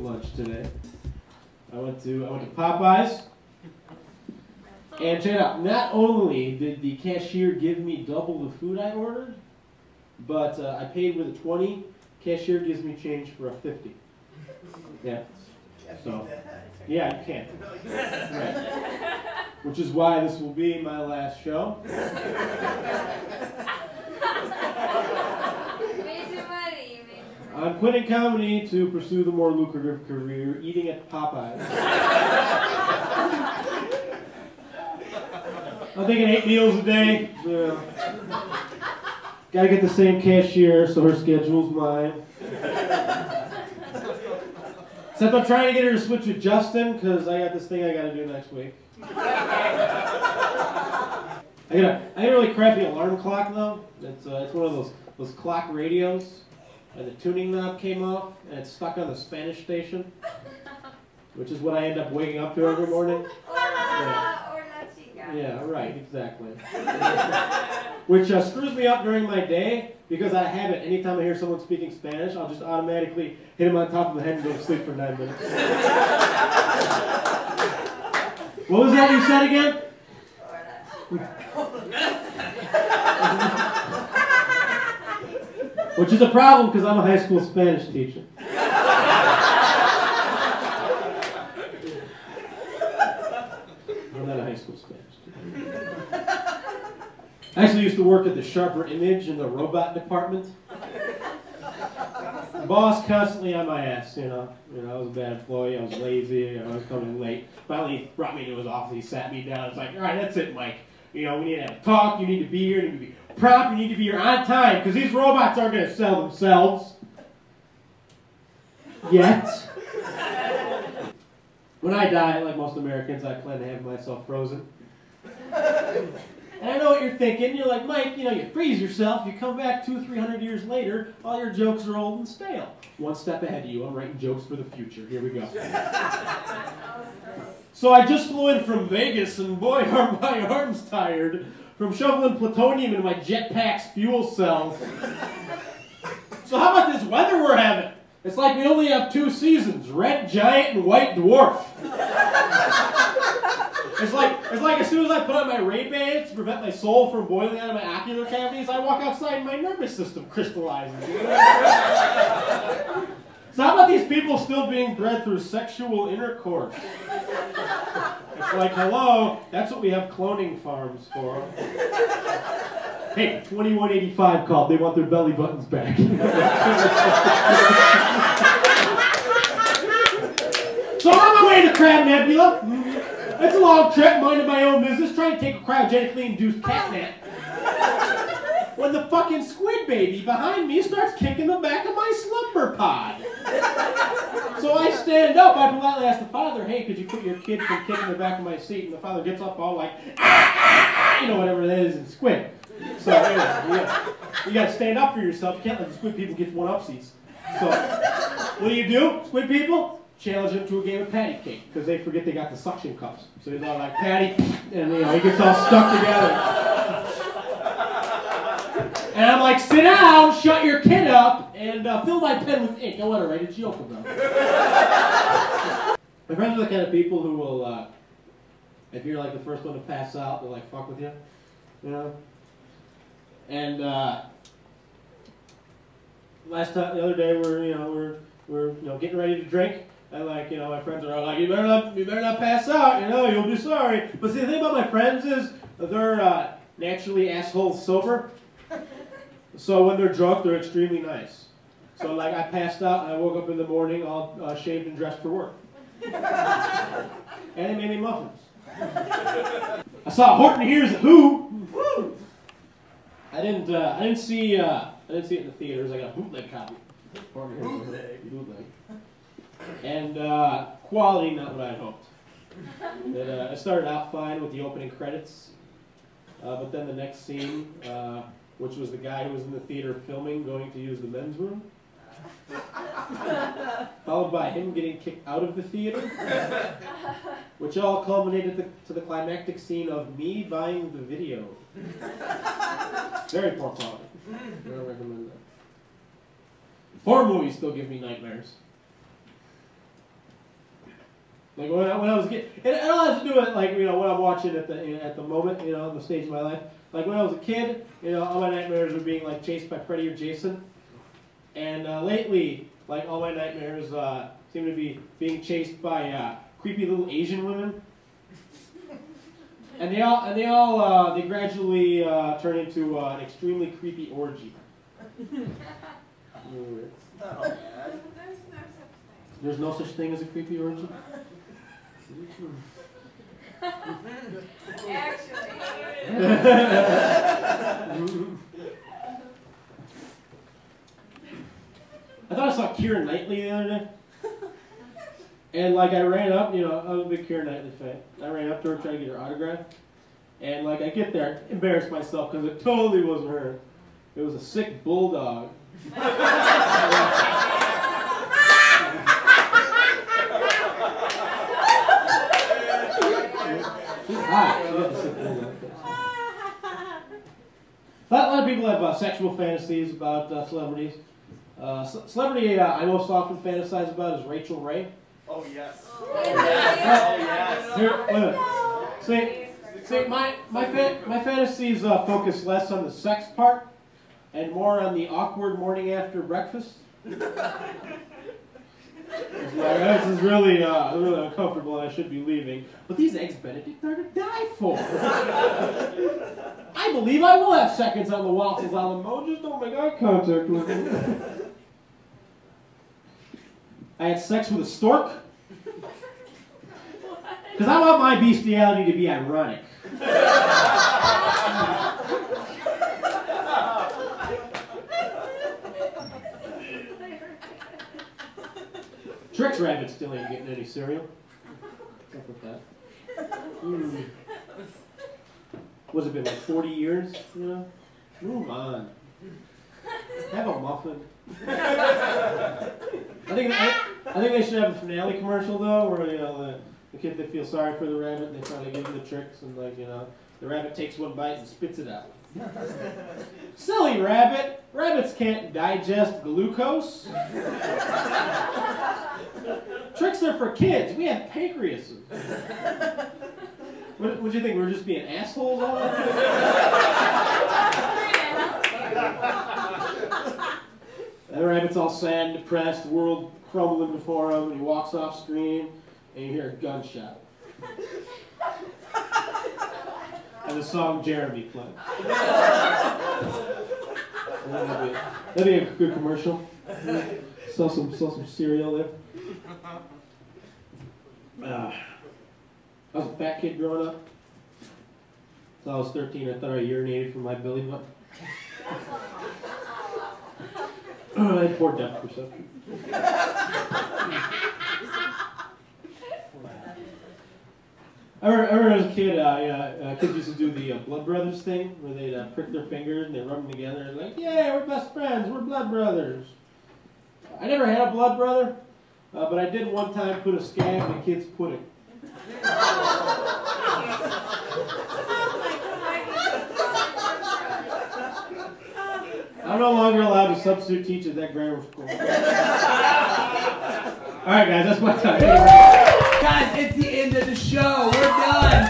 lunch today. I went to Popeyes, and check it out. Not only did the cashier give me double the food I ordered, but I paid with a 20. Cashier gives me change for a 50. Yeah. So, yeah, you can't. Right. Which is why this will be my last show. I'm quitting comedy to pursue the more lucrative career, eating at Popeyes. I'm thinking 8 meals a day. Gotta get the same cashier, so her schedule's mine. Except I'm trying to get her to switch with Justin, because I got this thing I gotta do next week. I got a really crappy alarm clock though. It's one of those clock radios. And the tuning knob came off, and it's stuck on the Spanish station, which is what I end up waking up to every morning. Yeah, right, exactly. Which screws me up during my day, because I have it. Anytime I hear someone speaking Spanish, I'll just automatically hit him on top of the head and go to sleep for 9 minutes. What was that you said again? Which is a problem because I'm a high school Spanish teacher. I'm not a high school Spanish teacher. I actually used to work at the Sharper Image in the robot department. The boss constantly on my ass, you know. I was a bad employee, I was lazy, I was coming late. Finally, he brought me to his office, he sat me down, it's like, all right, that's it, Mike. We need to have a talk, you need to be here, you need to be prompt, you need to be here on time, because these robots aren't going to sell themselves. Yet. When I die, like most Americans, I plan to have myself frozen. And I know what you're thinking. You're like, Mike, you freeze yourself, you come back 200-300 years later, all your jokes are old and stale. One step ahead of you, I'm writing jokes for the future. Here we go. So I just flew in from Vegas, and boy, are my arms tired from shoveling plutonium in my jetpack's fuel cells. So how about this weather we're having? It's like we only have 2 seasons, red giant and white dwarf. It's like as soon as I put on my Ray-Bans to prevent my soul from boiling out of my ocular cavities, I walk outside and my nervous system crystallizes. So how about these people still being bred through sexual intercourse? It's like, hello, that's what we have cloning farms for. Hey, 2185 called. They want their belly buttons back. So I'm on my way to Crab Nebula. It's a long trip, minding my own business, trying to take a cryogenically induced cat nap. When the fucking squid baby behind me starts kicking the back of my slumber pod. So I stand up, I politely ask the father, hey, could you put your kid from kicking the back of my seat? And the father gets up all like, whatever it is in squid. So anyway, you gotta stand up for yourself. You can't let the squid people get one-upsies. So, what do? Squid people? Challenge him to a game of patty cake, because they forget they got the suction cups. So he's all like, patty, and he gets all stuck together. And I'm like, sit down, shut your kid up, and fill my pen with ink. I want to write a joke about it. My friends are the kind of people who will, if you're like the first one to pass out, they'll like fuck with you, And the other day we're getting ready to drink, and like my friends are all like, you better not pass out, you'll be sorry. But see, the thing about my friends is they're naturally assholes sober. So when they're drunk, they're extremely nice. So like I passed out and I woke up in the morning all shaved and dressed for work. And they made me muffins. I saw Horton Hears a Who. Woo! I didn't see it in the theaters. I got a bootleg copy. Bootleg. And quality not what I'd hoped. It started out fine with the opening credits, but then the next scene, which was the guy who was in the theater filming going to use the men's room, followed by him getting kicked out of the theater, which all culminated to the climactic scene of me buying the video. Very poor quality. I don't recommend that. Horror movies still give me nightmares. Like when I was a kid, and it all has to do with like when I'm watching at the moment, the stage of my life. Like when I was a kid, all my nightmares were being like chased by Freddy or Jason, and lately, like all my nightmares seem to be being chased by creepy little Asian women, and they gradually turn into an extremely creepy orgy. There's no such thing as a creepy orgy? Actually. I thought I saw Keira Knightley the other day. And like I ran up, I was a big Keira Knightley fan. I ran up to her trying to get her autograph. And like I get there, embarrassed myself because it totally wasn't her. It was a sick bulldog. A lot of people have sexual fantasies about celebrities. Celebrity I most often fantasize about is Rachel Ray. Oh yes. Oh yes. Here, wait a minute. See, my fantasies focus less on the sex part and more on the awkward morning after breakfast. This is really uncomfortable and I should be leaving. But these eggs Benedict are to die for. I believe I will have seconds on the waffles on the mo. Just don't make eye contact with me. I had sex with a stork. Because I want my bestiality to be ironic. Trix Rabbit still ain't getting any cereal. What's up with that? What's it been, like 40 years? Move on. Have a muffin. I think they should have a finale commercial though, where the kid, they feel sorry for the rabbit, and they try to give him the tricks, and the rabbit takes one bite and spits it out. Silly rabbit! Rabbits can't digest glucose. Tricks are for kids. We have pancreases. What do you think? We're just being assholes all the time? The rabbit's all sad and depressed, the world crumbling before him, and he walks off screen, and you hear a gunshot. And the song Jeremy played. That'd be a good commercial. Sell some cereal there. I was a fat kid growing up. So I was 13, I thought I urinated from my belly button. I had poor depth perception. I remember as a kid, kids used to do the Blood Brothers thing, where they'd prick their fingers and they'd rub them together and like, yeah, we're best friends, we're blood brothers. I never had a blood brother, but I did one time put a scab in a kid's pudding. I'm no longer allowed to substitute teach at that grammar school. Alright guys, that's my time. Guys, it's the end of the show. We're done.